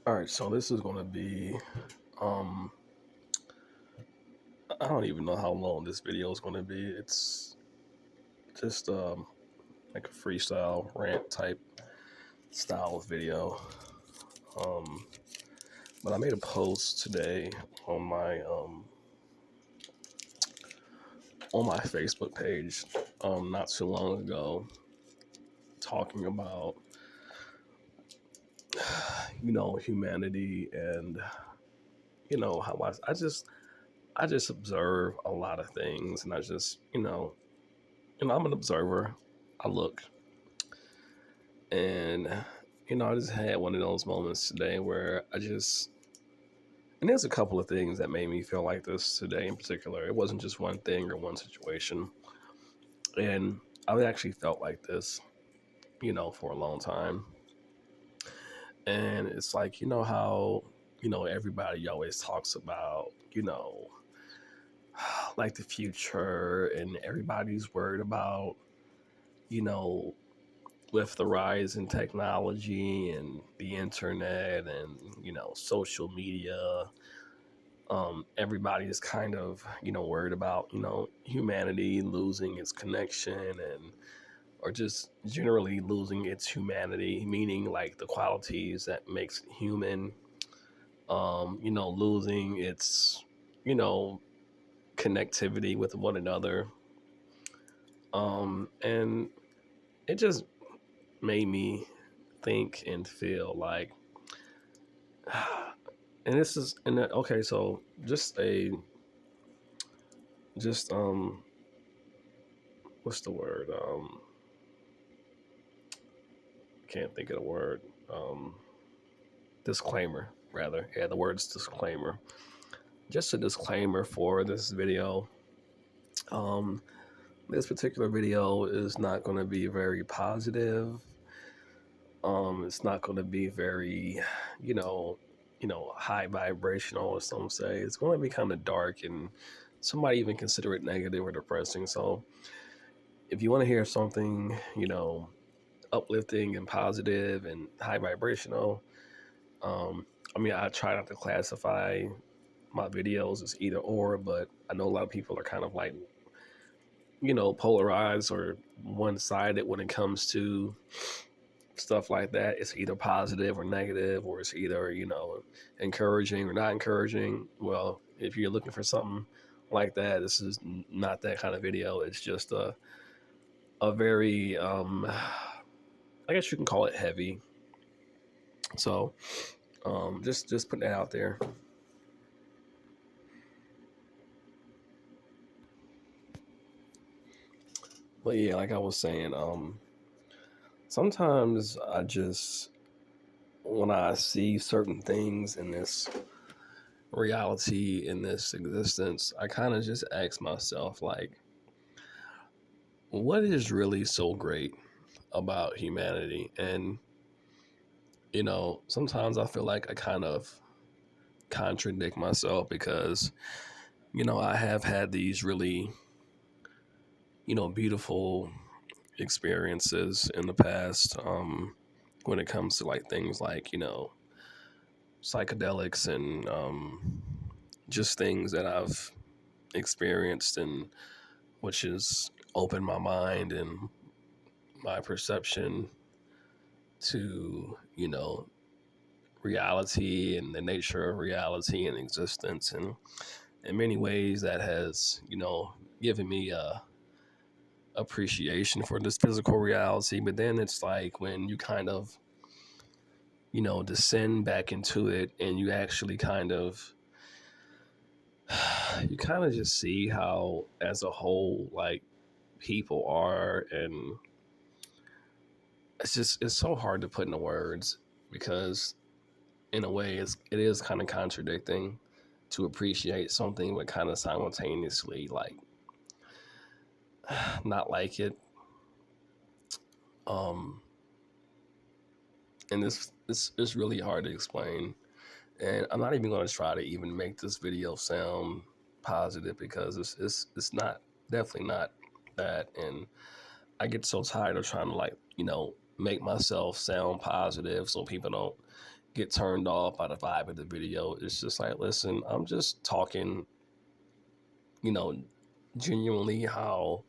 All right, so this is going to be, um, I don't even know how long this video is going to be. It's just like a freestyle rant type style of video. Um, but I made a post today on my Facebook page not too long ago, talking about humanity and how I just observe a lot of things, and I just I'm an observer. I look, and I just had one of those moments today where and there's a couple of things that made me feel like this today in particular. It wasn't just one thing or one situation, and I actually felt like this, for a long time. And it's like, how everybody always talks about, like the future, and everybody's worried about, you know with the rise in technology and the internet and social media. Everybody is kind of worried about humanity losing its connection, and or just generally losing its humanity, meaning like the qualities that makes it human. Losing its you know connectivity with one another. And it just made me think and feel like, and this is and okay, so just what's the word? Can't think of the word. Um, Disclaimer, rather. Yeah, the word's disclaimer. Just a disclaimer for this video. Um, this particular video is not going to be very positive. It's not going to be very, you know, high vibrational, as some say. It's going to be kind of dark, and somebody even consider it negative or depressing. So, if you want to hear something, uplifting and positive and high vibrational, I try not to classify my videos as either or, but I know a lot of people are kind of like, polarized or one sided when it comes to stuff like that. It's either positive or negative, or it's either, encouraging or not encouraging. Well, if you're looking for something like that, this is not that kind of video. It's just a very, I guess you can call it heavy. So, just putting that out there. But yeah, like I was saying, sometimes when I see certain things in this reality, in this existence, I kind of just ask myself, like, what is really so great about humanity? And, sometimes I feel like I kind of contradict myself because, I have had these really, beautiful experiences in the past, when it comes to like things like, psychedelics and just things that I've experienced, and which has opened my mind and my perception to, reality and the nature of reality and existence. And in many ways that has, given me a appreciation for this physical reality. But then it's like when you kind of, descend back into it, and you actually kind of you kind of just see how as a whole, like, people are. And it's so hard to put into words, because in a way it is kind of contradicting to appreciate something but kind of simultaneously like not like it. um and this is really hard to explain, and I'm not even going to try to even make this video sound positive, because it's not, definitely not that. And I get so tired of trying to, like, make myself sound positive so people don't, get turned off by the vibe of the video. It's just like, listen, I'm just talking, you know, genuinely how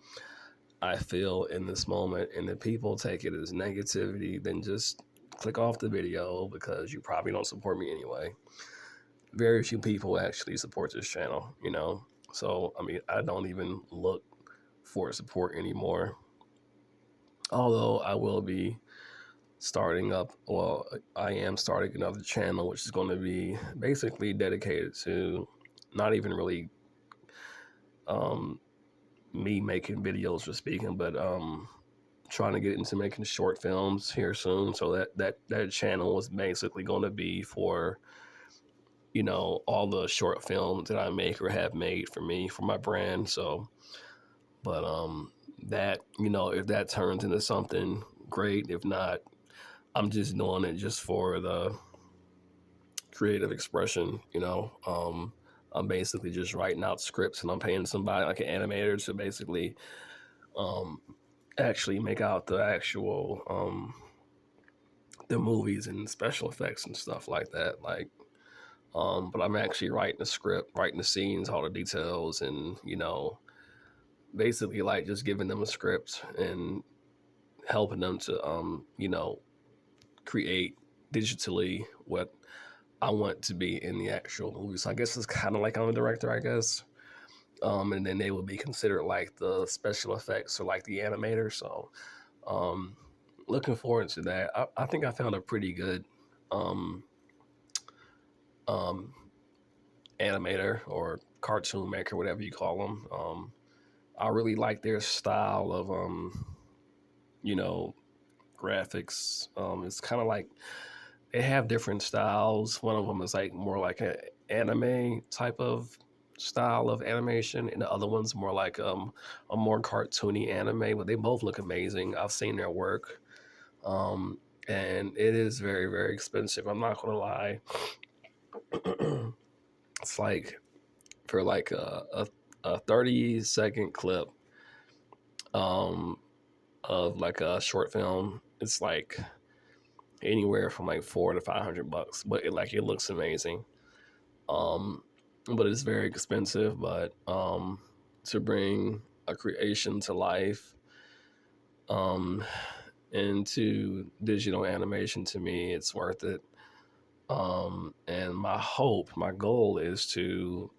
I feel in this moment. And if people take it as negativity, then just click off the video because you probably don't support me anyway. Very few people actually support this channel, you know? So, I mean, I don't even look for support anymore. Although I will be starting up, well, I am starting another channel, which is going to be basically dedicated to not even really um, me making videos for speaking, but trying to get into making short films here soon. So that channel was basically going to be for, you know, all the short films that I make or have made for me, for my brand. So, but that, you know, if that turns into something, great. If not, I'm just doing it just for the creative expression, you know. I'm basically just writing out scripts and I'm paying somebody like an animator to basically um, actually make out the actual the movies and special effects and stuff like that. Like, but I'm actually writing the script, writing the scenes, all the details, and you know, basically like just giving them a script and helping them to you know, create digitally what I want to be in the actual movie. So I guess it's kind of like I'm a director, I guess. And then they would be considered like the special effects or like the animator. So um, looking forward to that. I think I found a pretty good um, um, animator or cartoon maker, whatever you call them. I really like their style of, you know, graphics. It's kind of like they have different styles. One of them is like more like an anime type of style of animation, and the other one's more like a more cartoony anime. But they both look amazing. I've seen their work, um, and it is very very expensive. I'm not gonna lie. It's like for like a 30-second clip um, of like a short film. It's like anywhere from like $400 to $500, but it looks amazing. Um, but it's very expensive. But to bring a creation to life um, into digital animation, to me, it's worth it. And my hope, my goal is to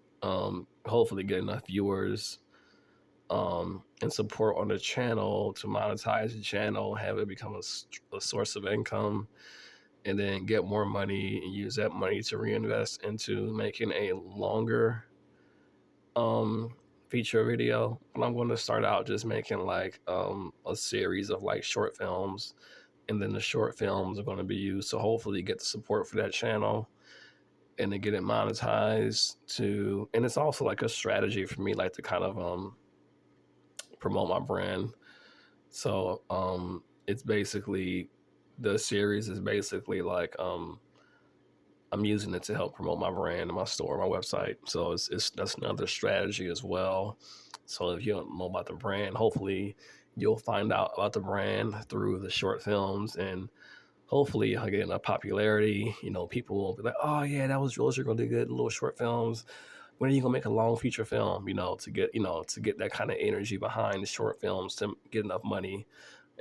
hopefully get enough viewers and support on the channel to monetize the channel, have it become a source of income, and then get more money and use that money to reinvest into making a longer um feature video. But I'm going to start out just making like a series of like short films, and then the short films are going to be used to hopefully get the support for that channel and to get it monetized to, and it's also like a strategy for me like to kind of promote my brand. So it's basically, the series is basically like I'm using it to help promote my brand and my store, my website. So it's that's another strategy as well. So if you don't know about the brand, hopefully you'll find out about the brand through the short films, and hopefully I'll get enough popularity. You know, people will be like, "Oh yeah, that was yours. You're gonna do good. Little short films. When are you gonna make a long feature film?" You know, to get that kind of energy behind the short films to get enough money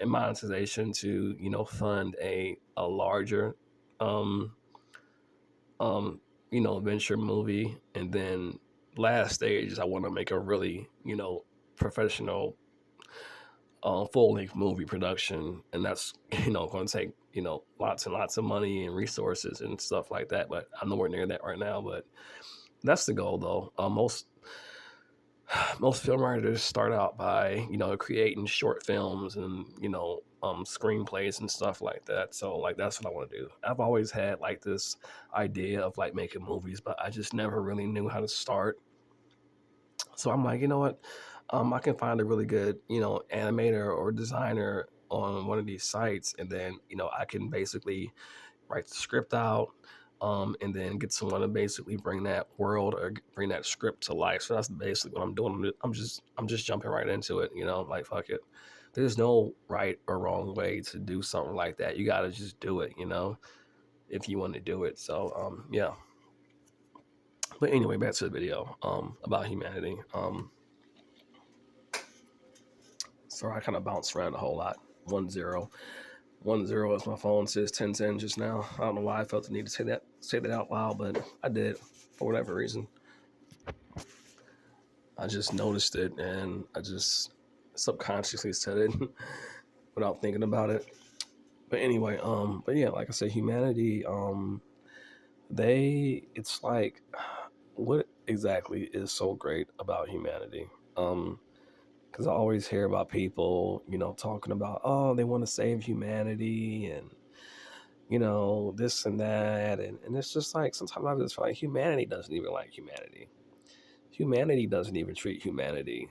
and monetization to fund a larger um you know, venture movie. And then last stage is I want to make a really, professional full length movie production. And that's, going to take, lots and lots of money and resources and stuff like that. But I'm nowhere near that right now. But that's the goal though. Most film writers start out by creating short films and screenplays and stuff like that. So like that's what I want to do. I've always had like this idea of like making movies, but I just never really knew how to start. So I'm like, you know what, I can find a really good animator or designer on one of these sites, and then I can basically write the script out, and then get someone to basically bring that world or bring that script to life. So that's basically what I'm doing. I'm just jumping right into it. Like fuck it. There's no right or wrong way to do something like that. You got to just do it. if you want to do it. So yeah. But anyway, back to the video about humanity. Sorry, I kind of bounced around a whole lot. 1-0. 1-0 as my phone says 10-10 just now. I don't know why I felt the need to say that out loud, but I did for whatever reason. I just noticed it and I just subconsciously said it without thinking about it. But anyway, but yeah, like I said, humanity, it's like, what exactly is so great about humanity? Because I always hear about people, talking about, oh, they want to save humanity and, this and that. And it's just like, sometimes I just feel like humanity doesn't even like humanity. Humanity doesn't even treat humanity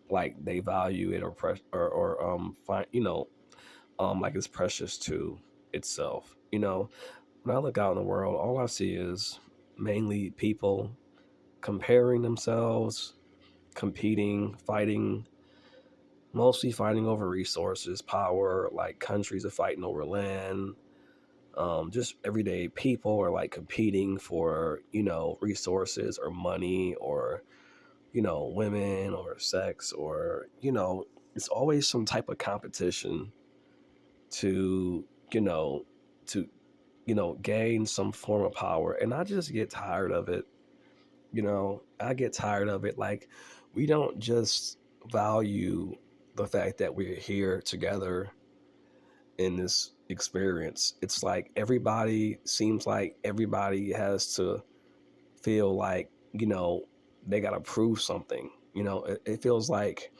like they value it or find, like it's precious to itself. When I look out in the world, all I see is mainly people comparing themselves, competing, fighting, mostly fighting over resources, power. Like countries are fighting over land. Just everyday people are like competing for resources or money or women or sex or it's always some type of competition to you know to gain some form of power, and I just get tired of it. I get tired of it. Like, we don't just value the fact that we're here together in this experience. It's like everybody seems like everybody has to feel like, they got to prove something. It feels like,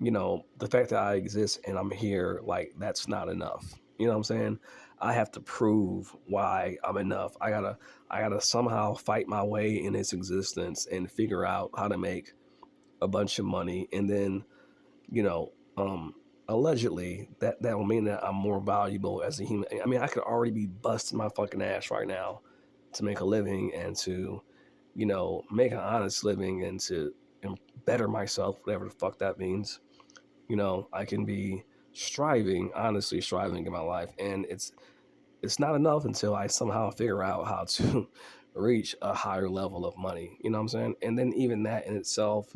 the fact that I exist and I'm here, like, that's not enough. You know what I'm saying? I have to prove why I'm enough. I gotta somehow fight my way in its existence and figure out how to make a bunch of money, and then, you know, um, allegedly that will mean that I'm more valuable as a human. I mean, I could already be busting my fucking ass right now to make a living and to, make an honest living and better myself, whatever the fuck that means. I can be honestly striving in my life, and it's not enough until I somehow figure out how to reach a higher level of money. You know what I'm saying? And then even that in itself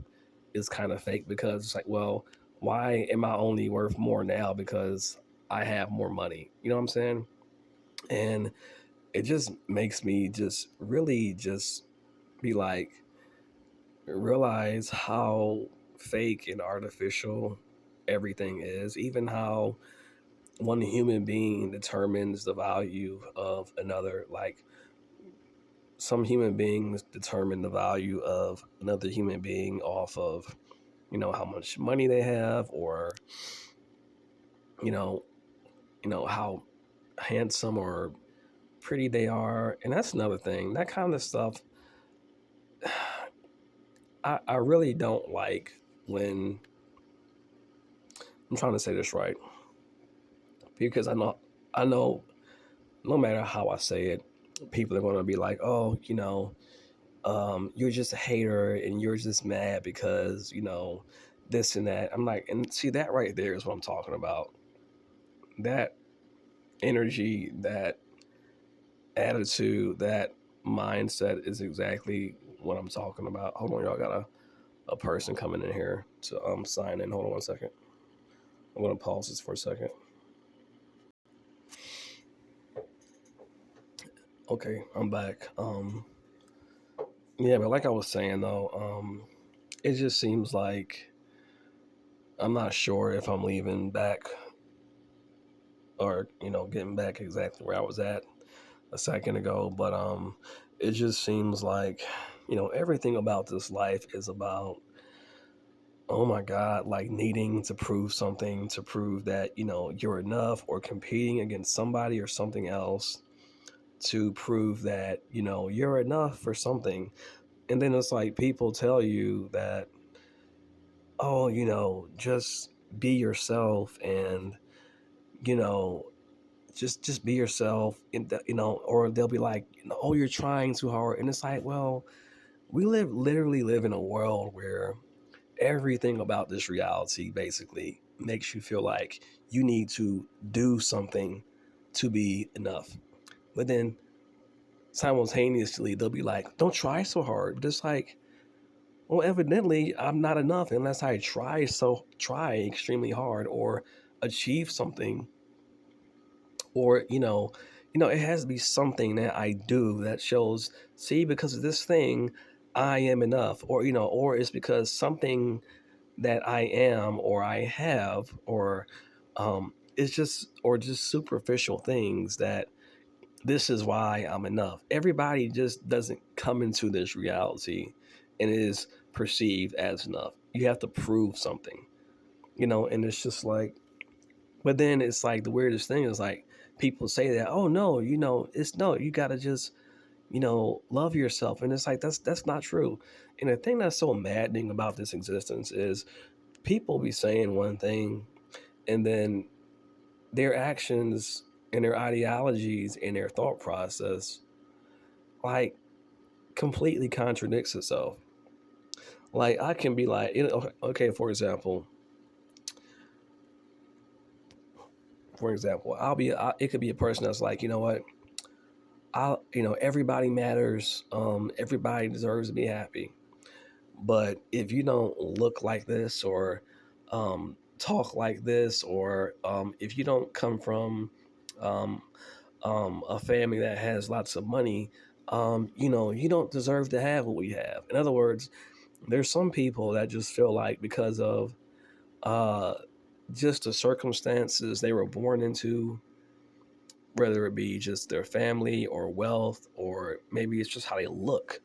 is kind of fake, because it's like, well, why am I only worth more now because I have more money? You know what I'm saying? And it just makes me just really just be like, realize how fake and artificial everything is, even how one human being determines the value of another. Like, some human beings determine the value of another human being off of, how much money they have, or, you know, how handsome or pretty they are. And that's another thing. That kind of stuff, I really don't like when, I'm trying to say this right, because I know no matter how I say it, people are going to be like, oh, you're just a hater and you're just mad because, this and that. I'm like, and see, that right there is what I'm talking about. That energy, that attitude, that mindset is exactly what I'm talking about. Hold on, y'all, got a person coming in here to sign in. Hold on one second. I'm going to pause this for a second. Okay, I'm back. Yeah, but like I was saying though, it just seems like I'm not sure if I'm leaving back or, getting back exactly where I was at a second ago, but it just seems like, everything about this life is about, oh my god, like needing to prove something, to prove that, you're enough, or competing against somebody or something else to prove that, you're enough for something. And then it's like people tell you that, oh, just be yourself, and, you know just be yourself, and or they'll be like, oh, you're trying too hard. And it's like, well, we literally live in a world where everything about this reality basically makes you feel like you need to do something to be enough. But then simultaneously they'll be like, don't try so hard. But it's like, well, evidently I'm not enough unless I try extremely hard or achieve something, or it has to be something that I do that shows, see, because of this thing I am enough, or or it's because something that I am or I have, or it's just superficial things that this is why I'm enough. Everybody just doesn't come into this reality and is perceived as enough. You have to prove something, and it's just like, but then it's like the weirdest thing is like people say that, oh no, it's no, you gotta just, love yourself. And it's like that's not true. And the thing that's so maddening about this existence is people be saying one thing, and then their actions and their ideologies and their thought process like completely contradicts itself. Like I can be like, okay, for example, it could be a person that's like, you know what, everybody matters. Everybody deserves to be happy. But if you don't look like this, or talk like this, or if you don't come from um, a family that has lots of money, you don't deserve to have what we have. In other words, there's some people that just feel like because of uh, just the circumstances they were born into, whether it be just their family or wealth, or maybe it's just how they look,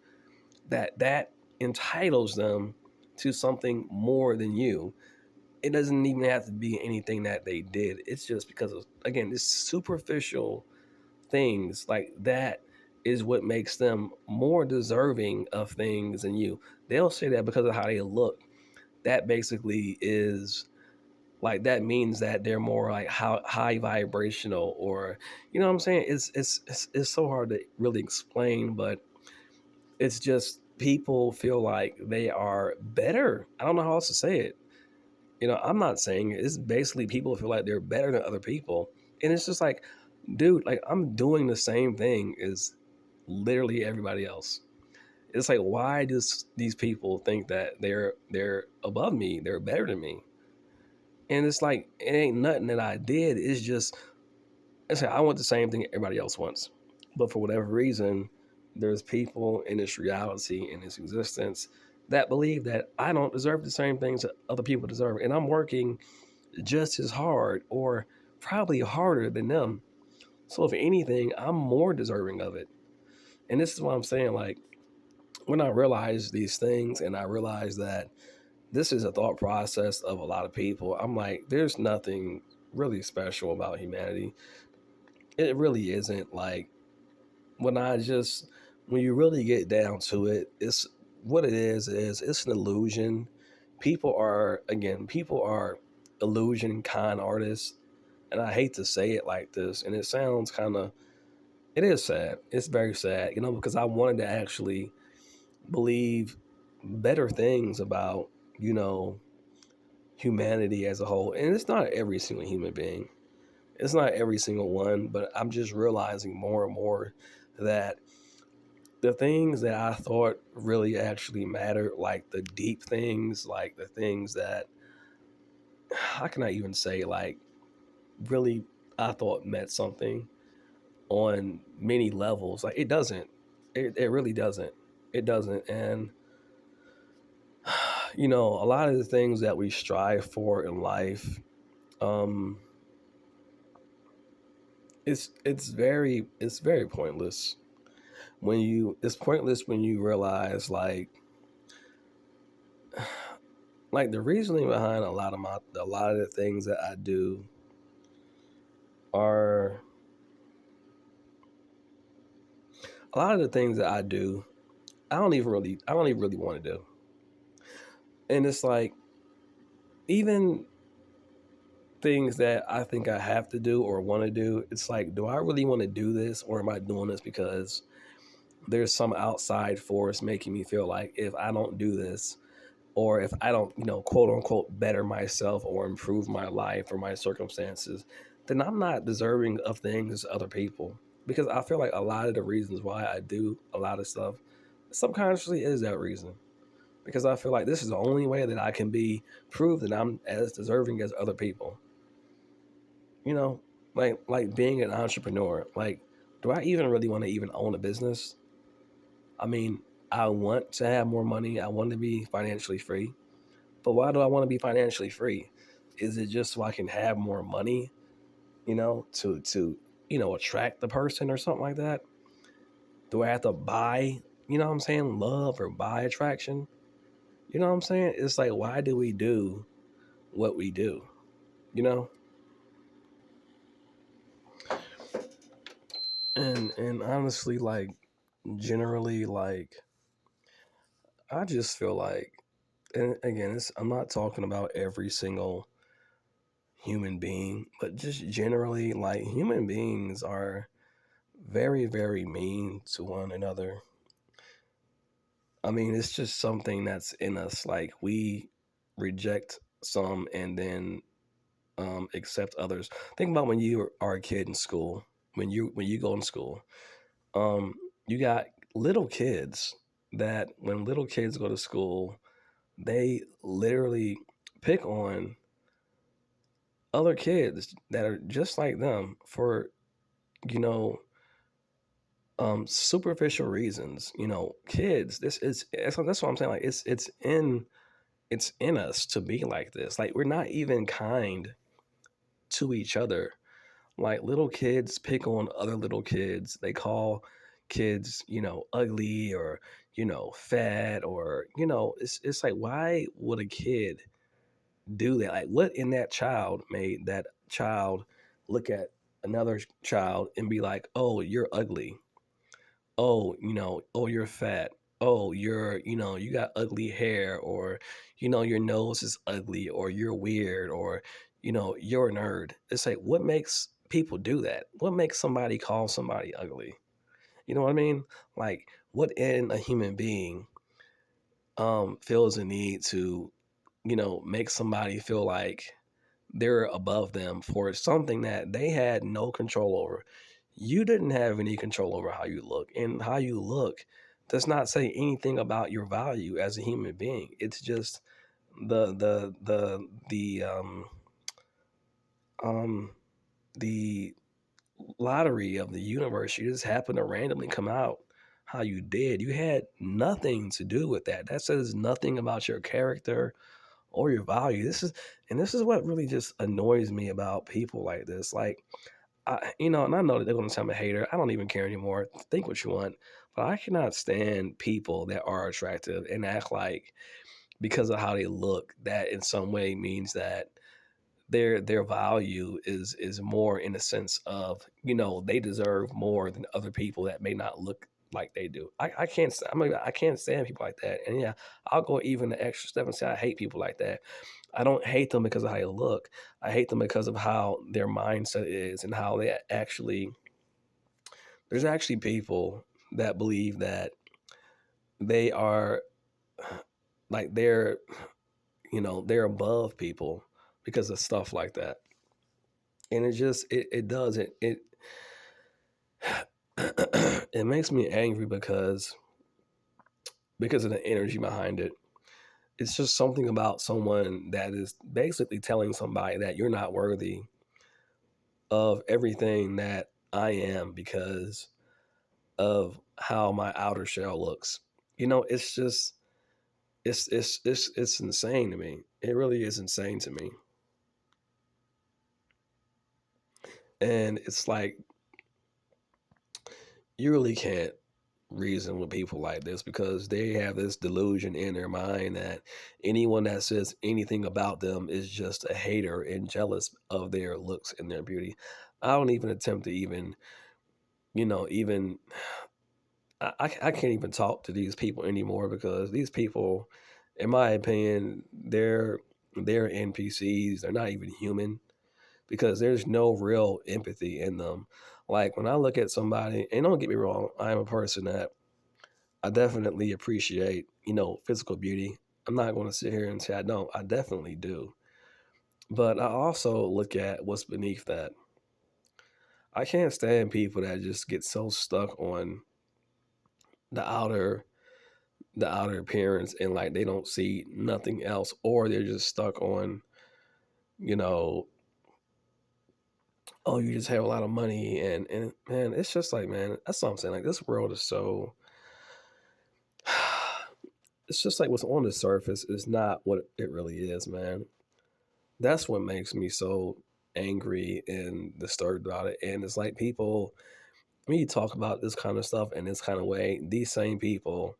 that entitles them to something more than you. It doesn't even have to be anything that they did. It's just because of, again, this superficial things like that is what makes them more deserving of things than you. They'll say that because of how they look. That basically is like, that means that they're more like high vibrational, or what I'm saying. It's so hard to really explain, but it's just people feel like they are better. I don't know how else to say it. I'm not saying it. It's basically people feel like they're better than other people. And it's just like, dude, like I'm doing the same thing as literally everybody else. It's like, why does these people think that they're above me, they're better than me? And it's like, it ain't nothing that I did. It's just, it's like I want the same thing everybody else wants. But for whatever reason, there's people in this reality, in this existence, that believe that I don't deserve the same things that other people deserve. And I'm working just as hard, or probably harder than them. So if anything, I'm more deserving of it. And this is what I'm saying. Like, when I realize these things, and I realize that this is a thought process of a lot of people, I'm like, there's nothing really special about humanity. It really isn't. Like, when I just, when you really get down to it, it's what it is it's an illusion. People are illusion con artists. And I hate to say it like this, and it sounds kind of, it is sad. It's very sad, because I wanted to actually believe better things about, you know, humanity as a whole. And it's not every single human being. It's not every single one, but I'm just realizing more and more that the things that I thought really actually mattered, like the deep things, like the things that, how can I even say, like, really I thought meant something on many levels. Like, it doesn't. It really doesn't. It doesn't. And a lot of the things that we strive for in life, um, it's very pointless it's pointless when you realize, like the reasoning behind a lot of the things that I do are, a lot of the things that I do, I don't even really want to do. And it's like, even things that I think I have to do or want to do, it's like, do I really want to do this, or am I doing this because there's some outside force making me feel like if I don't do this, or if I don't, quote unquote, better myself or improve my life or my circumstances, then I'm not deserving of things as other people. because I feel like a lot of the reasons why I do a lot of stuff subconsciously is that reason. Because I feel like this is the only way that I can be prove that I'm as deserving as other people. You know, like being an entrepreneur. Like, do I even really want to even own a business? I mean, I want to have more money. I want to be financially free. But why do I want to be financially free? Is it just so I can have more money, to attract the person or something like that? Do I have to buy, what I'm saying, love or buy attraction? You know what I'm saying? It's like, why do we do what we do? You know? And honestly, like, generally, like, I just feel like, and again, I'm not talking about every single human being, but just generally, like, human beings are very, very mean to one another. I mean, it's just something that's in us. Like, we reject some and then accept others. Think about when you are a kid in school. When you go in school, um, you got little kids that when little kids go to school, they literally pick on other kids that are just like them for you know superficial reasons. Kids. That's what I'm saying. Like, it's in us to be like this. Like, we're not even kind to each other. Like, little kids pick on other little kids. They call kids, ugly or, fat or, it's like, why would a kid do that? Like, what in that child made that child look at another child and be like, oh, you're ugly. Oh, oh, you're fat. Oh, you got ugly hair, or, your nose is ugly, or you're weird, or, you're a nerd. It's like, what makes people do that? What makes somebody call somebody ugly? You know what I mean? Like, what in a human being feels a need to, make somebody feel like they're above them for something that they had no control over. You didn't have any control over how you look, and how you look does not say anything about your value as a human being. It's just the the lottery of the universe. You just happen to randomly come out how you did. You had nothing to do with that. That says nothing about your character or your value. This is what really just annoys me about people like this. Like, and I know that they're going to say I'm a hater. I don't even care anymore. Think what you want, but I cannot stand people that are attractive and act like because of how they look that in some way means that their value is more in the sense of they deserve more than other people that may not look like they do. I can't I can't stand people like that. And yeah, I'll go even the extra step and say I hate people like that. I don't hate them because of how they look. I hate them because of how their mindset is and how they actually. There's actually people that believe that they are like they're above people because of stuff like that, and it does it makes me angry because of the energy behind it. It's just something about someone that is basically telling somebody that you're not worthy of everything that I am because of how my outer shell looks. It's just it's insane to me. It really is insane to me. And it's like you really can't reason with people like this because they have this delusion in their mind that anyone that says anything about them is just a hater and jealous of their looks and their beauty. I don't even attempt to even I can't even talk to these people anymore because these people, in my opinion, they're NPCs. They're not even human because there's no real empathy in them. Like, when I look at somebody, and don't get me wrong, I'm a person that I definitely appreciate, physical beauty. I'm not going to sit here and say I don't. I definitely do. But I also look at what's beneath that. I can't stand people that just get so stuck on the outer the outer appearance and like they don't see nothing else, or they're just stuck on, you know, oh, you just have a lot of money, and man, it's just like, man, that's what I'm saying. Like, this world is so it's just like what's on the surface is not what it really is, man. That's what makes me so angry and disturbed about it. And it's like people, when you talk about this kind of stuff in this kind of way, these same people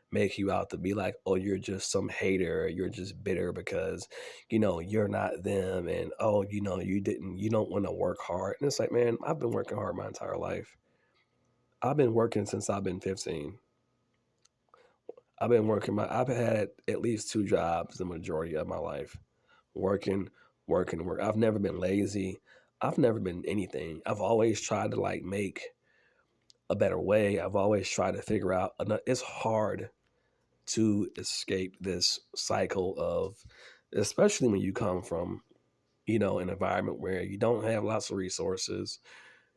make you out to be like, oh, you're just some hater, you're just bitter because, you're not them, and oh, you don't want to work hard. And it's like, man, I've been working hard my entire life. I've been working since I've been 15. I've had at least two jobs the majority of my life. Working, working, work. I've never been lazy. I've never been anything. I've always tried to like make a better way. I've always tried to figure out. It's hard to escape this cycle of, especially when you come from, an environment where you don't have lots of resources,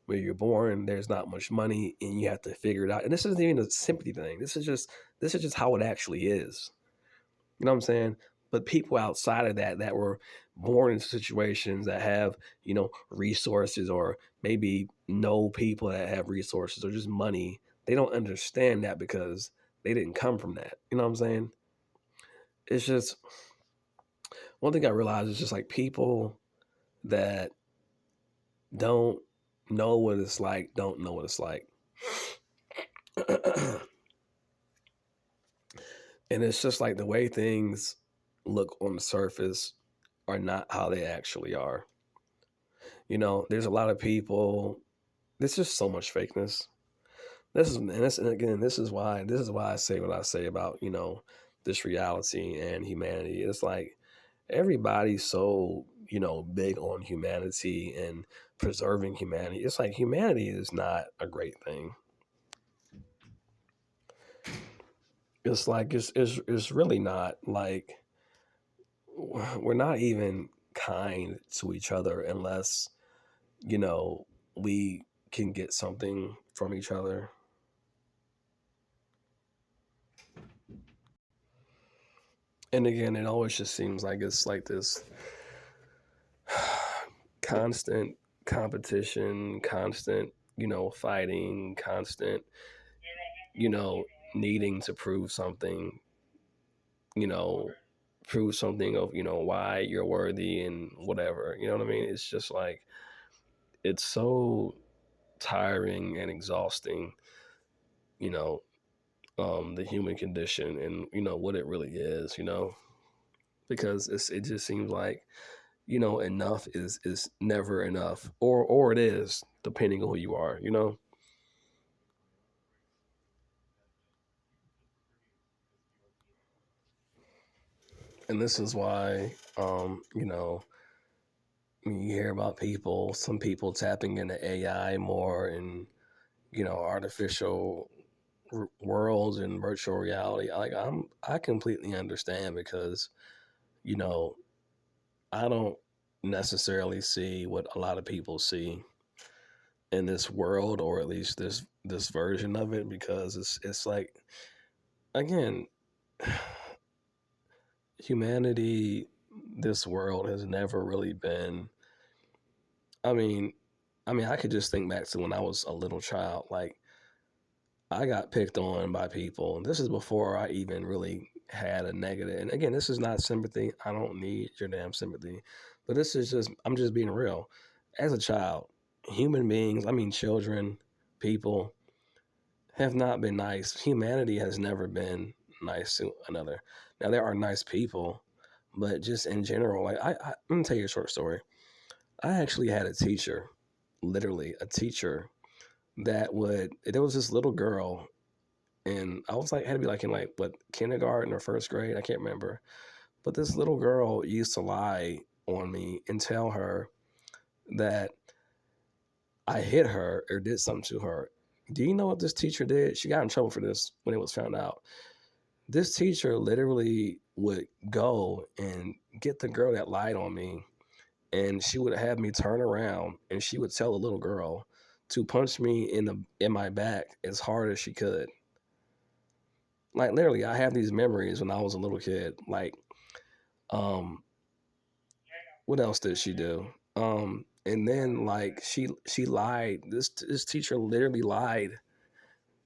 where you're born, there's not much money, and you have to figure it out. And this isn't even a sympathy thing. This is just how it actually is. You know what I'm saying? But people outside of that were born in situations that have, resources, or maybe know people that have resources or just money, they don't understand that because they didn't come from that. You know what I'm saying? It's just one thing I realized is just like people that don't know what it's like, don't know what it's like. And it's just like the way things look on the surface are not how they actually are. There's a lot of people. There's just so much fakeness. And again, this is why I say what I say about this reality and humanity. It's like everybody's so big on humanity and preserving humanity. It's like humanity is not a great thing. It's like it's really not. Like, we're not even kind to each other unless you know we can get something from each other. And again, it always just seems like it's like this constant competition, constant, fighting, constant, you know, needing to you know, prove something of, why you're worthy and whatever. You know what I mean? It's just like, it's so tiring and exhausting, you know, the human condition and, what it really is, because it just seems like, enough is never enough, or it is, depending on who you are. And this is why, when you hear about some people tapping into AI more, and artificial worlds and virtual reality, like I completely understand, because you know I don't necessarily see what a lot of people see in this world, or at least this version of it, because it's like, again, humanity, this world has never really been. I mean, I could just think back to when I was a little child. Like, I got picked on by people, and this is before I even really had a negative. And again, this is not sympathy. I don't need your damn sympathy, but this is just, I'm just being real. As a child, human beings, I mean children, people, have not been nice. Humanity has never been nice to another. Now there are nice people, but just in general, like I'm gonna tell you a short story. I actually had a teacher, literally a teacher, that would. There was this little girl, and I was like, had to be like in like what, kindergarten or first grade, I can't remember. But this little girl used to lie on me and tell her that I hit her or did something to her. Do you know what this teacher did? She got in trouble for this when it was found out. This teacher literally would go and get the girl that lied on me, and she would have me turn around, and she would tell the little girl, to punch me in my back as hard as she could. Like literally, I have these memories when I was a little kid. Like, um, what else did she do? And then like she lied. This teacher literally lied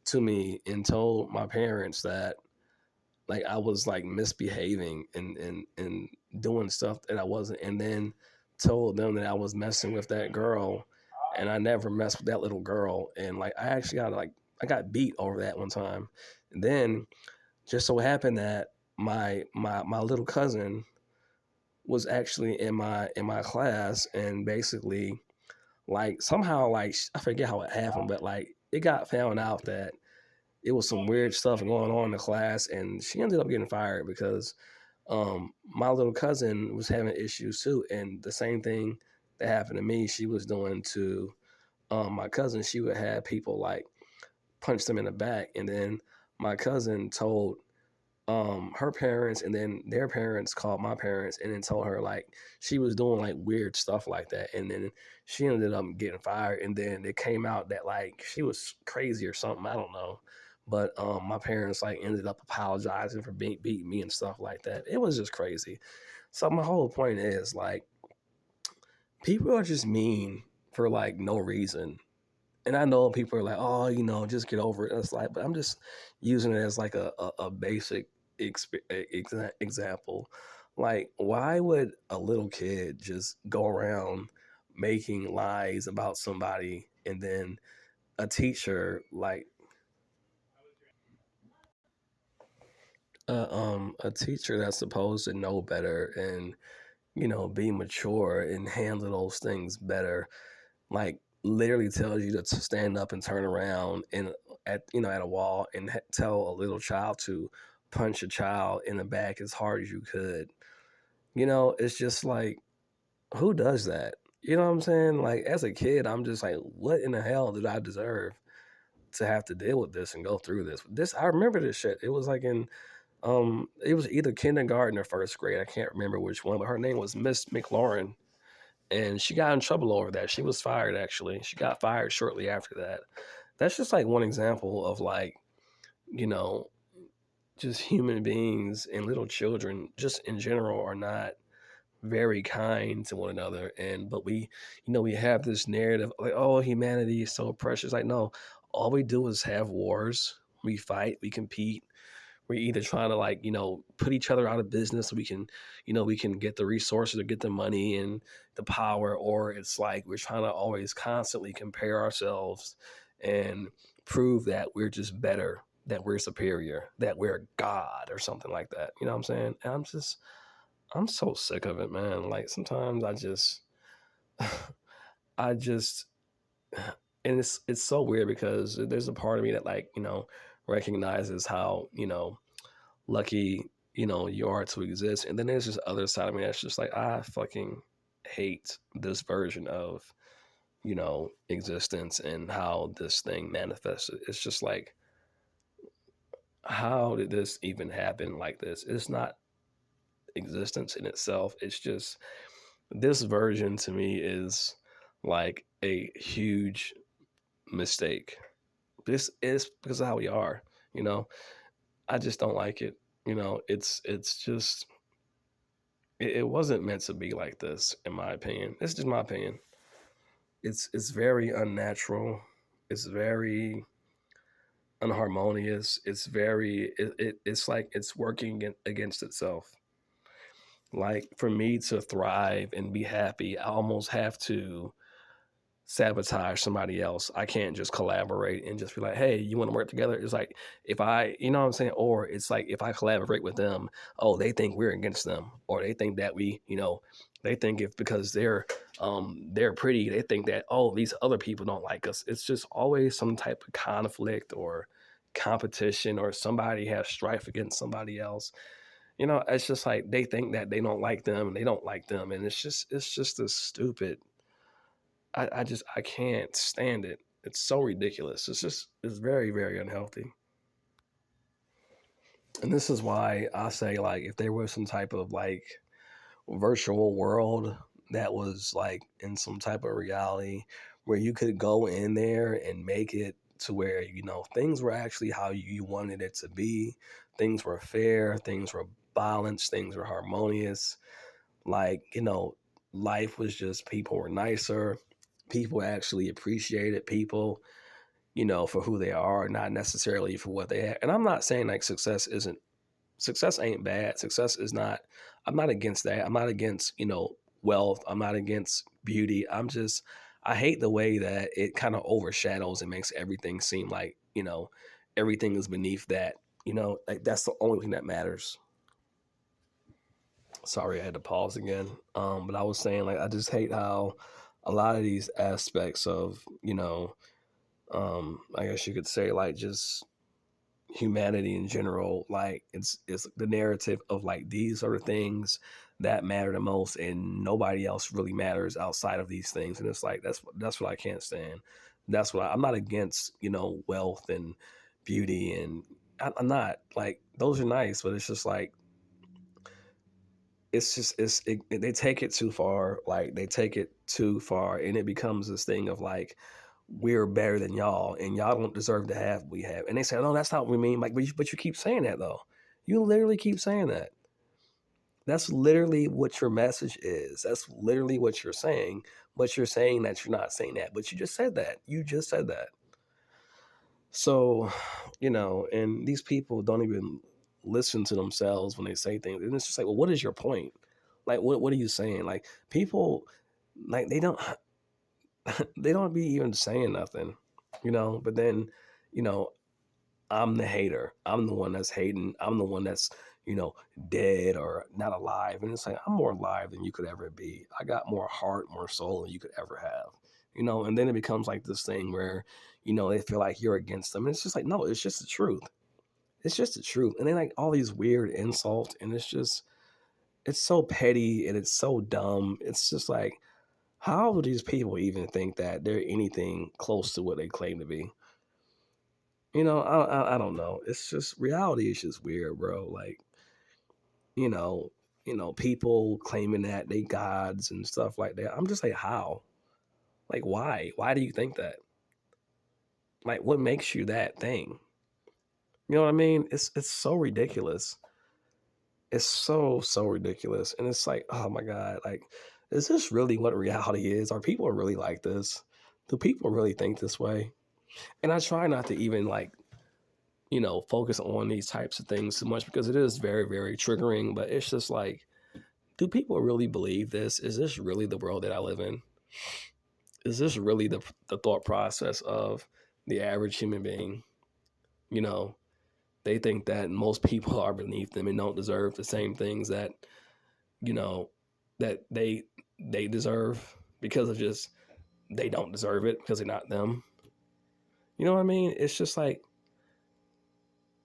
to me and told my parents that like I was like misbehaving and doing stuff that I wasn't, and then told them that I was messing with that girl, and I never messed with that little girl, and like I actually got like I got beat over that one time, and then just so happened that my little cousin was actually in my class, and basically like somehow like I forget how it happened, but like it got found out that it was some weird stuff going on in the class, and she ended up getting fired because my little cousin was having issues too, and the same thing that happened to me, she was doing to my cousin. She would have people like punch them in the back, and then my cousin told her parents, and then their parents called my parents and then told her like she was doing like weird stuff like that, and then she ended up getting fired, and then it came out that like she was crazy or something, I don't know, but my parents like ended up apologizing for beating me and stuff like that. It was just crazy. So my whole point is like people are just mean for like no reason, and I know people are like, oh, you know, just get over it. It's like, but I'm just using it as like a basic example. Like, why would a little kid just go around making lies about somebody, and then a teacher like a teacher that's supposed to know better and you know be mature and handle those things better, like literally tells you to stand up and turn around and at you know at a wall and tell a little child to punch a child in the back as hard as you could. You know, it's just like who does that? You know what I'm saying? Like as a kid, I'm just like, what in the hell did I deserve to have to deal with this and go through this? This I remember this shit. It was like in it was either kindergarten or first grade. I can't remember which one, but her name was Miss McLaurin, and she got in trouble over that. She was fired actually. She got fired shortly after that. That's just like one example of like, you know, just human beings and little children just in general are not very kind to one another, and but we you know we have this narrative like, oh, humanity is so precious. Like no, all we do is have wars, we fight, we compete, we're either trying to like you know put each other out of business so we can you know we can get the resources or get the money and the power, or it's like we're trying to always constantly compare ourselves and prove that we're just better, that we're superior, that we're god or something like that, you know what I'm saying? And I'm so sick of it, man. Like sometimes I just and it's so weird because there's a part of me that like you know recognizes how you know lucky you know you are to exist, and then there's this other side of me that's just like I fucking hate this version of you know existence and how this thing manifests. It's just like how did this even happen like this? It's not existence in itself, it's just this version to me is like a huge mistake. This is because of how we are, you know. I just don't like it. You know, it's just it wasn't meant to be like this, in my opinion. It's just my opinion. It's very unnatural. It's very unharmonious. It's very it's like it's working against itself. Like for me to thrive and be happy, I almost have to sabotage somebody else. I can't just collaborate and just be like, hey, you want to work together? It's like if I, you know what I'm saying? Or it's like if I collaborate with them, oh, they think we're against them. Or they think that we, you know, they think if because they're pretty, they think that, oh, these other people don't like us. It's just always some type of conflict or competition or somebody has strife against somebody else. You know, it's just like they think that they don't like them and they don't like them. And it's just a stupid I just I can't stand it. It's so ridiculous. It's just it's very very unhealthy. And this is why I say like if there was some type of like virtual world that was like in some type of reality where you could go in there and make it to where, things were actually how you wanted it to be. Things were fair, things were balanced, things were harmonious. Like, life was just, people were nicer. People actually appreciated people, for who they are, not necessarily for what they have. And I'm not saying like success ain't bad. Success is not, I'm not against that. I'm not against, wealth. I'm not against beauty. I hate the way that it kind of overshadows and makes everything seem like, everything is beneath that, like that's the only thing that matters. Sorry, I had to pause again. But I was saying, like, I just hate how a lot of these aspects of, I guess you could say, like, just humanity in general, like it's the narrative of like these are the things that matter the most, and nobody else really matters outside of these things. And it's like that's what I can't stand. I'm not against, wealth and beauty, and I'm not like, those are nice, but it's just like, they take it too far. Like, they take it too far, and it becomes this thing of like, we're better than y'all, and y'all don't deserve to have what we have. And they say, no, that's not what we mean. Like, but you keep saying that though. You literally keep saying that. That's literally what your message is. That's literally what you're saying. But you're saying that you're not saying that. But you just said that. You just said that. So, and these people don't even listen to themselves when they say things. And it's just like, well, what is your point? Like, what are you saying? Like, people, like, they don't they don't be even saying nothing, but then, you know, I'm the hater. I'm the one that's hating. I'm the one that's, you know, dead or not alive. And it's like, I'm more alive than you could ever be. I got more heart, more soul than you could ever have. And then it becomes like this thing where, they feel like you're against them. And it's just like, no, it's just the truth. It's just the truth. And then like all these weird insults, and it's so petty and it's so dumb. It's just like, how do these people even think that they're anything close to what they claim to be? I don't know. It's just, reality is just weird, bro. Like, you know, people claiming that they gods and stuff like that. I'm just like, how? Like, why? Why do you think that? Like, what makes you that thing? You know what I mean? It's so ridiculous. It's so ridiculous. And it's like, oh my God, like, is this really what reality is? Are people really like this? Do people really think this way? And I try not to even like, focus on these types of things too much, because it is very, very triggering. But it's just like, do people really believe this? Is this really the world that I live in? Is this really the thought process of the average human being? You know, they think that most people are beneath them and don't deserve the same things that, you know, that they deserve, because of just, they don't deserve it because they're not them. You know what I mean? It's just like,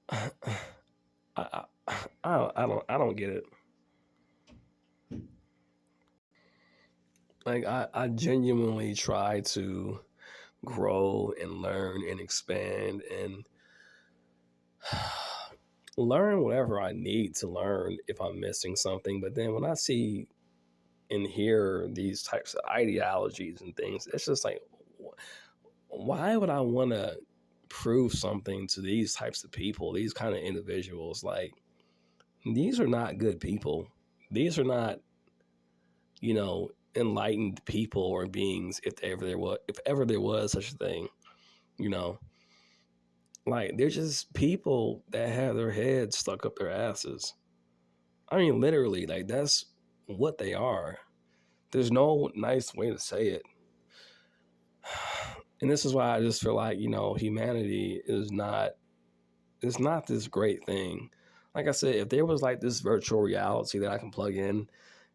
I, I, I don't get it. Like, I genuinely try to grow and learn and expand and learn whatever I need to learn if I'm missing something. But then when I see and hear these types of ideologies and things, it's just like, why would I want to prove something to these types of people, these kind of individuals? Like, these are not good people. These are not, enlightened people or beings, if ever there was such a thing. You know, like, they're just people that have their heads stuck up their asses. I mean, literally, like, that's what they are. There's no nice way to say it. And this is why I just feel like, humanity is not, it's not this great thing. Like I said, if there was like this virtual reality that I can plug in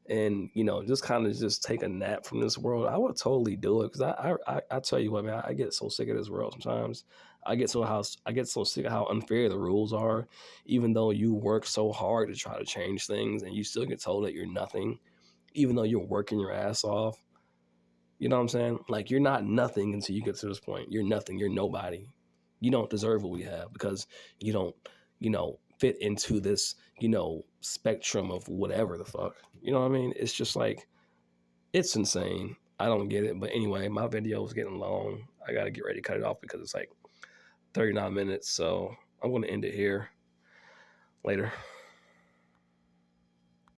and, just kind of just take a nap from this world, I would totally do it. Because I tell you what, man, I get so sick of this world sometimes. I get so sick of how unfair the rules are. Even though you work so hard to try to change things, and you still get told that you're nothing, even though you're working your ass off. You know what I'm saying? Like, you're not nothing until you get to this point. You're nothing. You're nobody. You don't deserve what we have because you don't, fit into this, spectrum of whatever the fuck. You know what I mean? It's just like, it's insane. I don't get it. But anyway, my video is getting long. I got to get ready to cut it off because it's like 39 minutes. So I'm going to end it here. Later.